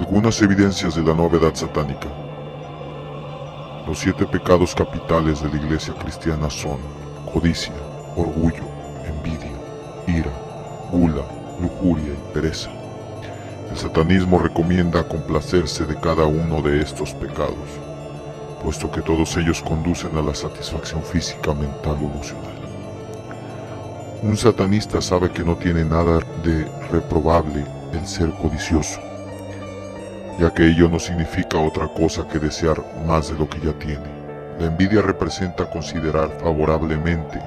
Algunas evidencias de la novedad satánica. Los 7 pecados capitales de la Iglesia cristiana son codicia, orgullo, envidia, ira, gula, lujuria y pereza. El satanismo recomienda complacerse de cada uno de estos pecados, puesto que todos ellos conducen a la satisfacción física, mental o emocional. Un satanista sabe que no tiene nada de reprobable el ser codicioso, ya que ello no significa otra cosa que desear más de lo que ya tiene. La envidia representa considerar favorablemente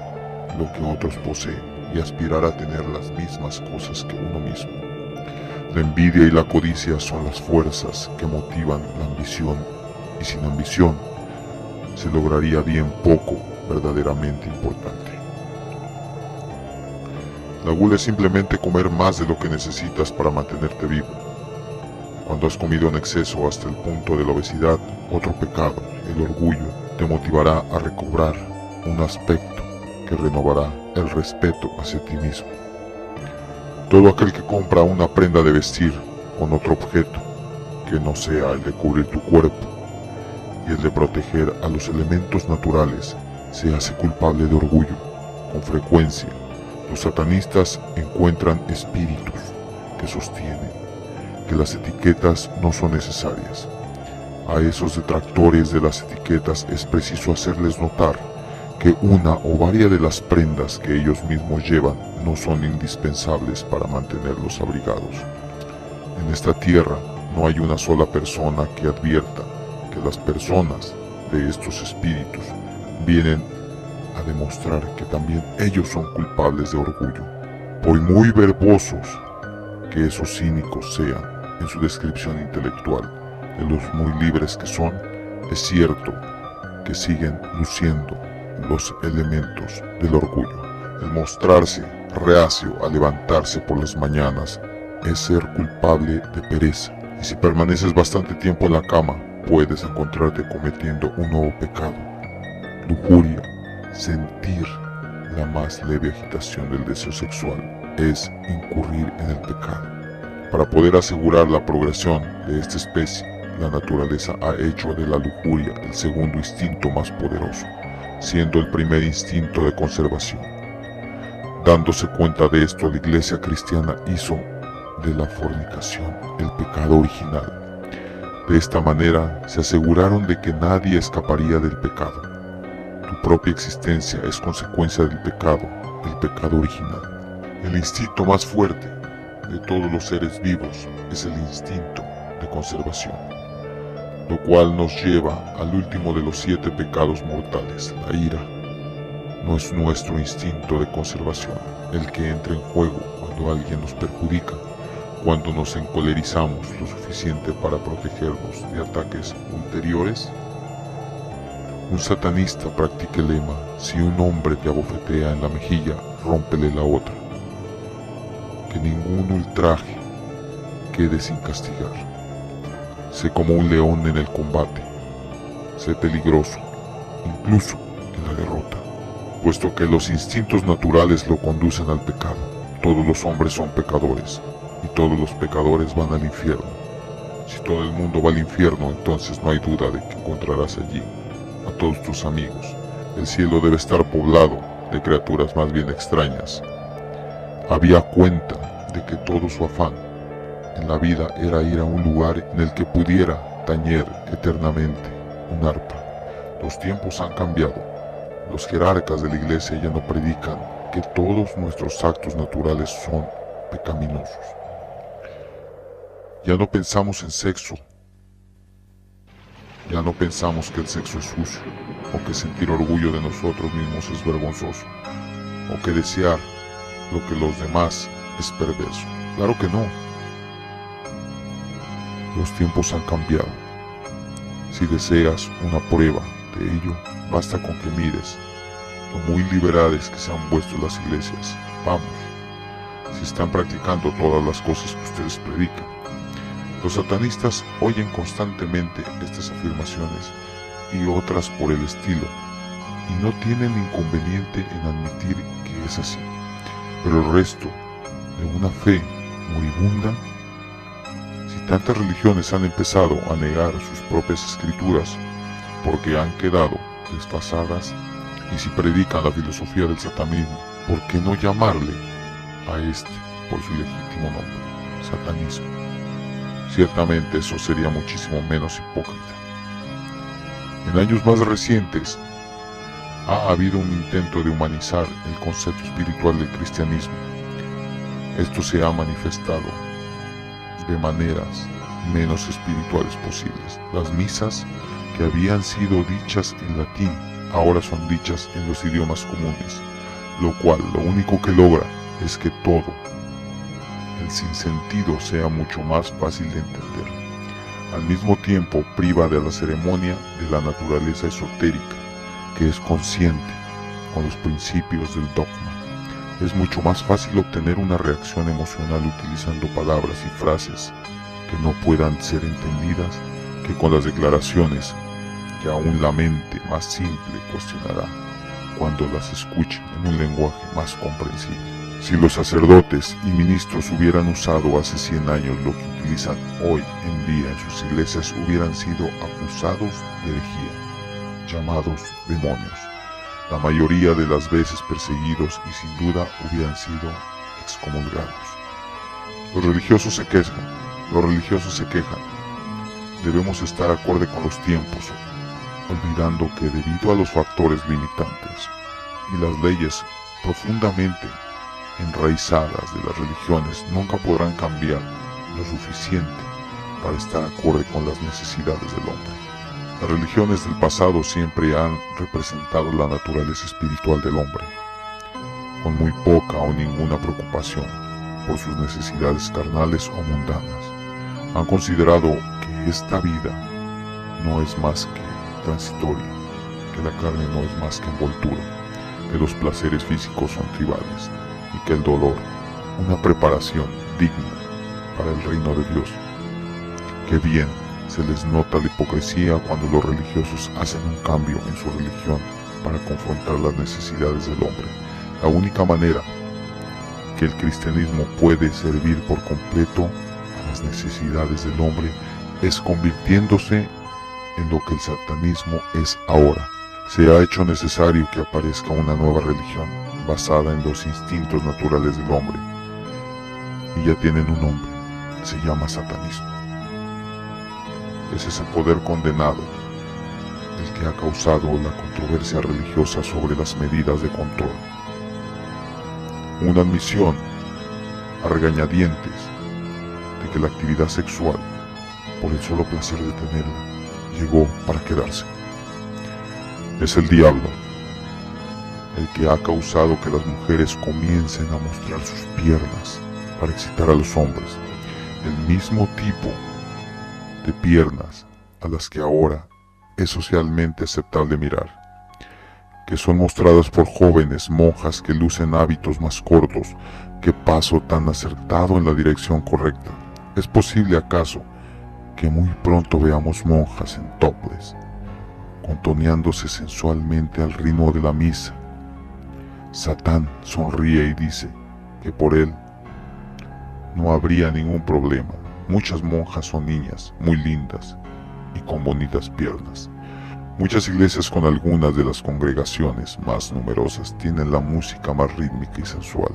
lo que otros poseen y aspirar a tener las mismas cosas que uno mismo. La envidia y la codicia son las fuerzas que motivan la ambición, y sin ambición se lograría bien poco verdaderamente importante. La gula es simplemente comer más de lo que necesitas para mantenerte vivo. Cuando has comido en exceso hasta el punto de la obesidad, otro pecado, el orgullo, te motivará a recobrar un aspecto que renovará el respeto hacia ti mismo. Todo aquel que compra una prenda de vestir con otro objeto que no sea el de cubrir tu cuerpo y el de proteger a los elementos naturales se hace culpable de orgullo. Con frecuencia, los satanistas encuentran espíritus que sostienen que las etiquetas no son necesarias. A esos detractores de las etiquetas es preciso hacerles notar que una o varias de las prendas que ellos mismos llevan no son indispensables para mantenerlos abrigados. En esta tierra no hay una sola persona que advierta que las personas de estos espíritus vienen a demostrar que también ellos son culpables de orgullo. Por muy verbosos que esos cínicos sean en su descripción intelectual de los muy libres que son, es cierto que siguen luciendo los elementos del orgullo. El mostrarse reacio a levantarse por las mañanas es ser culpable de pereza, y si permaneces bastante tiempo en la cama, puedes encontrarte cometiendo un nuevo pecado: lujuria. Sentir la más leve agitación del deseo sexual es incurrir en el pecado. Para poder asegurar la progresión de esta especie, la naturaleza ha hecho de la lujuria el segundo instinto más poderoso, siendo el primer instinto de conservación. Dándose cuenta de esto, la Iglesia cristiana hizo de la fornicación el pecado original. De esta manera se aseguraron de que nadie escaparía del pecado. Tu propia existencia es consecuencia del pecado original. El instinto más fuerte de todos los seres vivos es el instinto de conservación, lo cual nos lleva al último de los 7 pecados mortales, la ira. No es nuestro instinto de conservación el que entra en juego cuando alguien nos perjudica, cuando nos encolerizamos lo suficiente para protegernos de ataques ulteriores. Un satanista practica el lema: si un hombre te abofetea en la mejilla, rómpele la otra. Que ningún ultraje quede sin castigar. Sé como un león en el combate. Sé peligroso, incluso en la derrota, puesto que los instintos naturales lo conducen al pecado. Todos los hombres son pecadores, y todos los pecadores van al infierno. Si todo el mundo va al infierno, entonces no hay duda de que encontrarás allí a todos tus amigos. El cielo debe estar poblado de criaturas más bien extrañas. Había cuenta de que todo su afán en la vida era ir a un lugar en el que pudiera tañer eternamente un arpa. Los tiempos han cambiado. Los jerarcas de la Iglesia ya no predican que todos nuestros actos naturales son pecaminosos. Ya no pensamos en sexo. Ya no pensamos que el sexo es sucio, o que sentir orgullo de nosotros mismos es vergonzoso, o que desear lo que los demás es perverso. Claro que no. Los tiempos han cambiado. Si deseas una prueba de ello, basta con que mires lo muy liberales que se han vuelto las iglesias. Vamos, si están practicando todas las cosas que ustedes predican. Los satanistas oyen constantemente estas afirmaciones y otras por el estilo, y no tienen inconveniente en admitir que es así. Pero el resto de una fe moribunda, si Tantas religiones han empezado a negar sus propias escrituras porque han quedado desfasadas, y si predican la filosofía del satanismo, ¿por qué no llamarle a este por su legítimo nombre, satanismo? Ciertamente eso sería muchísimo menos hipócrita. En años más recientes ha habido un intento de humanizar el concepto espiritual del cristianismo. Esto se ha manifestado de maneras menos espirituales posibles. Las misas que habían sido dichas en latín ahora son dichas en los idiomas comunes, lo cual lo único que logra es que todo el sinsentido sea mucho más fácil de entender. Al mismo tiempo priva de la ceremonia de la naturaleza esotérica, que es consciente con los principios del dogma. Es mucho más fácil obtener una reacción emocional utilizando palabras y frases que no puedan ser entendidas que con las declaraciones que aún la mente más simple cuestionará cuando las escuche en un lenguaje más comprensible. Si los sacerdotes y ministros hubieran usado hace 100 años lo que utilizan hoy en día en sus iglesias, hubieran sido acusados de herejía, llamados demonios, la mayoría de las veces perseguidos y sin duda hubieran sido excomulgados. Los religiosos se quejan. Debemos estar acorde con los tiempos, olvidando que debido a los factores limitantes y las leyes profundamente enraizadas de las religiones nunca podrán cambiar lo suficiente para estar acorde con las necesidades del hombre. Las religiones del pasado siempre han representado la naturaleza espiritual del hombre, con muy poca o ninguna preocupación por sus necesidades carnales o mundanas. Han considerado que esta vida no es más que transitoria, que la carne no es más que envoltura, que los placeres físicos son tribales y que el dolor, una preparación digna para el reino de Dios. Qué bien se les nota la hipocresía cuando los religiosos hacen un cambio en su religión para confrontar las necesidades del hombre. La única manera que el cristianismo puede servir por completo a las necesidades del hombre es convirtiéndose en lo que el satanismo es ahora. Se ha hecho necesario que aparezca una nueva religión basada en los instintos naturales del hombre, y ya tienen un nombre, se llama satanismo. Es ese poder condenado el que ha causado la controversia religiosa sobre las medidas de control. Una admisión a regañadientes de que la actividad sexual, por el solo placer de tenerla, llegó para quedarse. Es el diablo el que ha causado que las mujeres comiencen a mostrar sus piernas para excitar a los hombres, el mismo tipo de piernas a las que ahora es socialmente aceptable mirar, que son mostradas por jóvenes monjas que lucen hábitos más cortos que paso tan acertado en la dirección correcta. ¿Es posible acaso que muy pronto veamos monjas en topless, contoneándose sensualmente al ritmo de la misa? Satán sonríe y dice que por él no habría ningún problema. Muchas monjas son niñas muy lindas y con bonitas piernas. Muchas iglesias con algunas de las congregaciones más numerosas tienen la música más rítmica y sensual,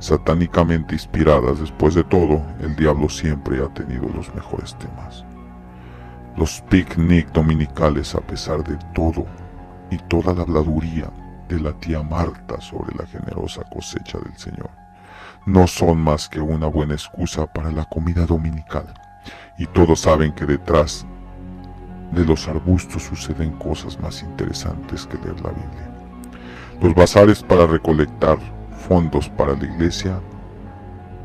satánicamente inspiradas. Después de todo, el diablo siempre ha tenido los mejores temas. Los picnic dominicales, a pesar de todo y toda la habladuría de la tía Marta sobre la generosa cosecha del Señor, no son más que una buena excusa para la comida dominical, y todos saben que detrás de los arbustos suceden cosas más interesantes que leer la Biblia. Los bazares para recolectar fondos para la iglesia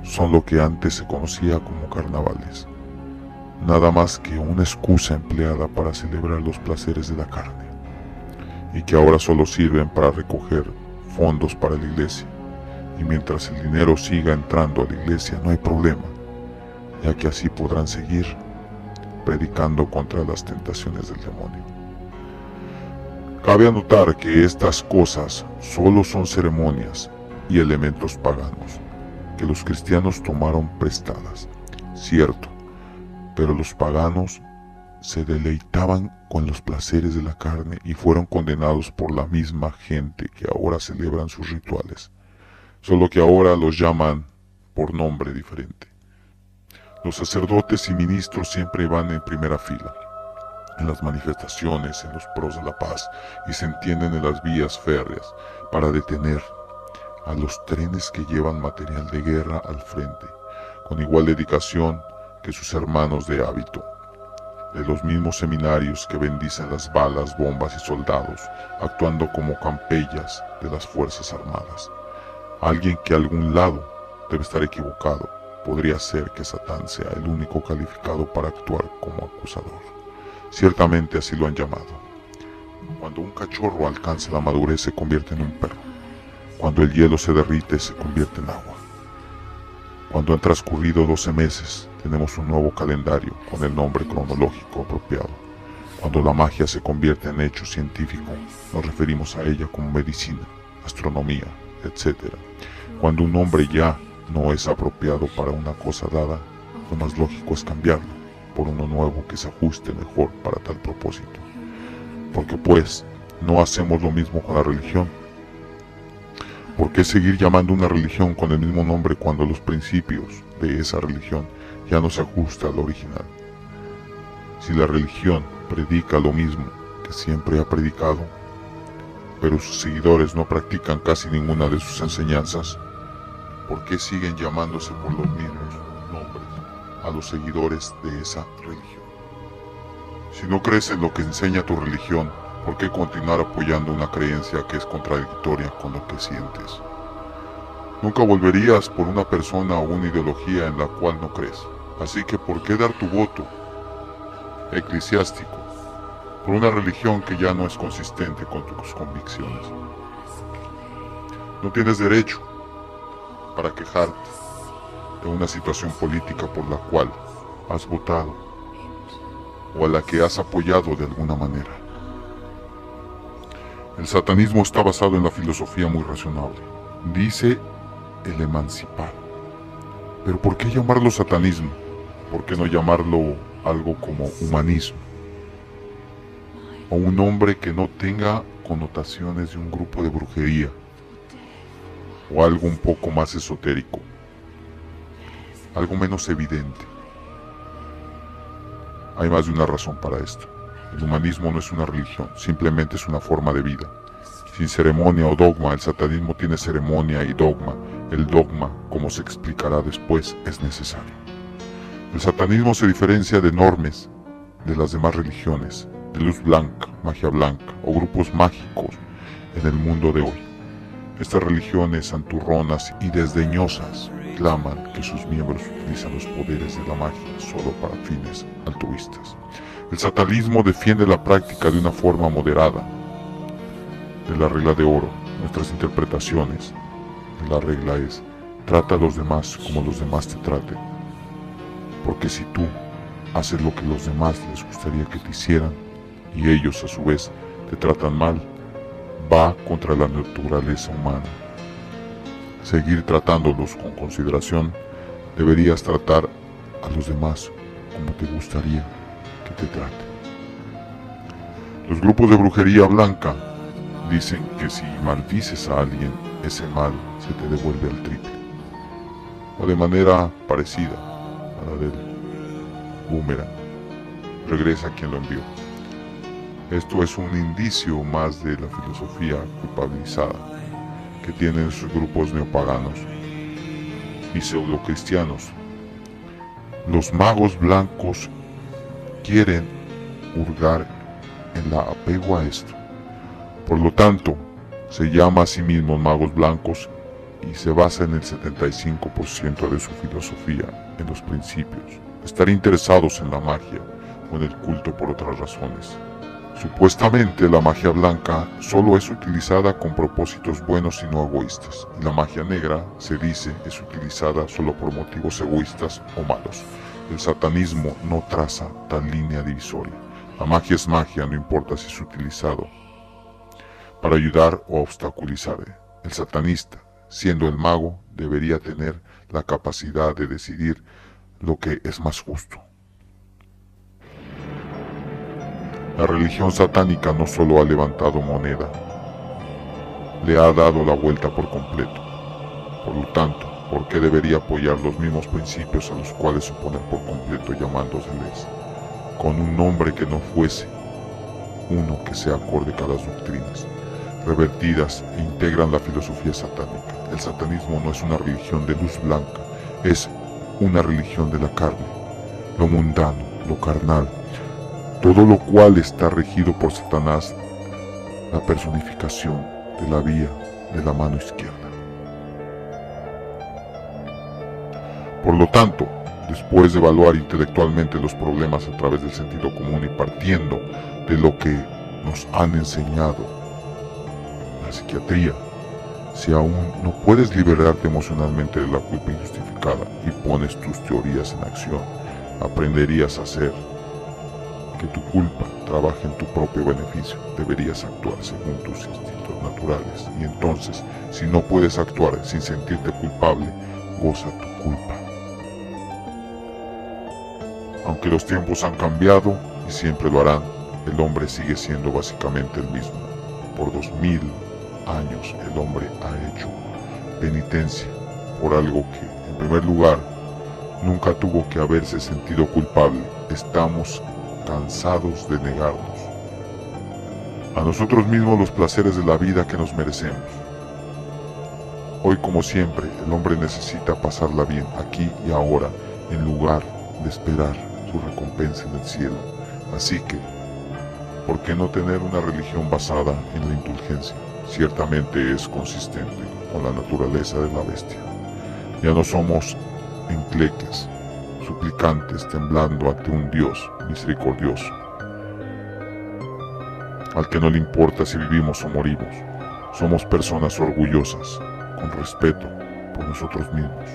son lo que antes se conocía como carnavales, nada más que una excusa empleada para celebrar los placeres de la carne, y que ahora solo sirven para recoger fondos para la iglesia. Y mientras el dinero siga entrando a la iglesia no hay problema, ya que así podrán seguir predicando contra las tentaciones del demonio. Cabe anotar que estas cosas solo son ceremonias y elementos paganos que los cristianos tomaron prestadas, cierto, Pero los paganos se deleitaban con los placeres de la carne y fueron condenados por la misma gente que ahora celebran sus rituales, solo que ahora los llaman por nombre diferente. Los sacerdotes y ministros siempre van en primera fila, en las manifestaciones, en los pros de la paz, y se entienden en las vías férreas para detener a los trenes que llevan material de guerra al frente, con igual dedicación que sus hermanos de hábito, de los mismos seminarios que bendicen las balas, bombas y soldados, actuando como campellas de las Fuerzas Armadas. Alguien que a algún lado debe estar equivocado. Podría ser que Satán sea el único calificado para actuar como acusador. Ciertamente así lo han llamado. Cuando un cachorro alcanza la madurez se convierte en un perro. Cuando el hielo se derrite se convierte en agua. Cuando han transcurrido 12 meses tenemos un nuevo calendario con el nombre cronológico apropiado. Cuando la magia se convierte en hecho científico nos referimos a ella como medicina, astronomía, etc. Cuando un nombre ya no es apropiado para una cosa dada, lo más lógico es cambiarlo por uno nuevo que se ajuste mejor para tal propósito. Porque pues, no hacemos lo mismo con la religión. ¿Por qué seguir llamando una religión con el mismo nombre cuando los principios de esa religión ya no se ajustan al original? Si la religión predica lo mismo que siempre ha predicado, pero sus seguidores no practican casi ninguna de sus enseñanzas, ¿por qué siguen llamándose por los mismos nombres a los seguidores de esa religión? Si no crees en lo que enseña tu religión, ¿por qué continuar apoyando una creencia que es contradictoria con lo que sientes? Nunca volverías por una persona o una ideología en la cual no crees, así que ¿por qué dar tu voto eclesiástico por una religión que ya no es consistente con tus convicciones? No tienes derecho para quejarte de una situación política por la cual has votado o a la que has apoyado de alguna manera. El satanismo está basado en la filosofía muy razonable. Dice el emancipado. Pero ¿por qué llamarlo satanismo? ¿Por qué no llamarlo algo como humanismo? O un nombre que no tenga connotaciones de un grupo de brujería. O algo un poco más esotérico. Algo menos evidente. Hay más de una razón para esto. El humanismo no es una religión, simplemente es una forma de vida. Sin ceremonia o dogma, el satanismo tiene ceremonia y dogma. El dogma, como se explicará después, es necesario. El satanismo se diferencia de normas de las demás religiones, de luz blanca, magia blanca o grupos mágicos en el mundo de hoy. Estas religiones santurronas y desdeñosas claman que sus miembros utilizan los poderes de la magia solo para fines altruistas. El satanismo defiende la práctica de una forma moderada de la regla de oro. Nuestras interpretaciones de la regla es: trata a los demás como los demás te traten. Porque si tú haces lo que los demás les gustaría que te hicieran y ellos a su vez te tratan mal, va contra la naturaleza humana. Seguir tratándolos con consideración, deberías tratar a los demás como te gustaría que te traten. Los grupos de brujería blanca dicen que si maldices a alguien, ese mal se te devuelve al triple, o de manera parecida a la del boomerang, regresa a quien lo envió. Esto es un indicio más de la filosofía culpabilizada que tienen sus grupos neopaganos y pseudocristianos. Los magos blancos quieren hurgar en la apego a esto. Por lo tanto, se llama a sí mismos magos blancos y se basa en el 75% de su filosofía en los principios. Estar interesados en la magia o en el culto por otras razones. Supuestamente la magia blanca solo es utilizada con propósitos buenos y no egoístas, y la magia negra, se dice, es utilizada solo por motivos egoístas o malos. El satanismo no traza tal línea divisoria. La magia es magia, no importa si es utilizado para ayudar o obstaculizar. El satanista, siendo el mago, debería tener la capacidad de decidir lo que es más justo. La religión satánica no solo ha levantado moneda, le ha dado la vuelta por completo. Por lo tanto, ¿por qué debería apoyar los mismos principios a los cuales oponer por completo llamándoseles con un nombre que no fuese uno que sea acorde a las doctrinas revertidas e integran la filosofía satánica? El satanismo no es una religión de luz blanca, es una religión de la carne, lo mundano, lo carnal, todo lo cual está regido por Satanás, la personificación de la vía de la mano izquierda. Por lo tanto, después de evaluar intelectualmente los problemas a través del sentido común y partiendo de lo que nos han enseñado la psiquiatría, si aún no puedes liberarte emocionalmente de la culpa injustificada y pones tus teorías en acción, aprenderías a hacer que tu culpa trabaje en tu propio beneficio. Deberías actuar según tus instintos naturales y entonces, si no puedes actuar sin sentirte culpable, goza tu culpa. Aunque los tiempos han cambiado y siempre lo harán, el hombre sigue siendo básicamente el mismo. Por 2000 años el hombre ha hecho penitencia por algo que, en primer lugar, nunca tuvo que haberse sentido culpable. Estamos cansados de negarnos a nosotros mismos los placeres de la vida que nos merecemos. Hoy, como siempre, el hombre necesita pasarla bien aquí y ahora, en lugar de esperar su recompensa en el cielo. Así que, ¿por qué no tener una religión basada en la indulgencia? Ciertamente es consistente con la naturaleza de la bestia. Ya no somos encleques, suplicantes, temblando ante un Dios misericordioso, al que no le importa si vivimos o morimos. Somos personas orgullosas, con respeto por nosotros mismos.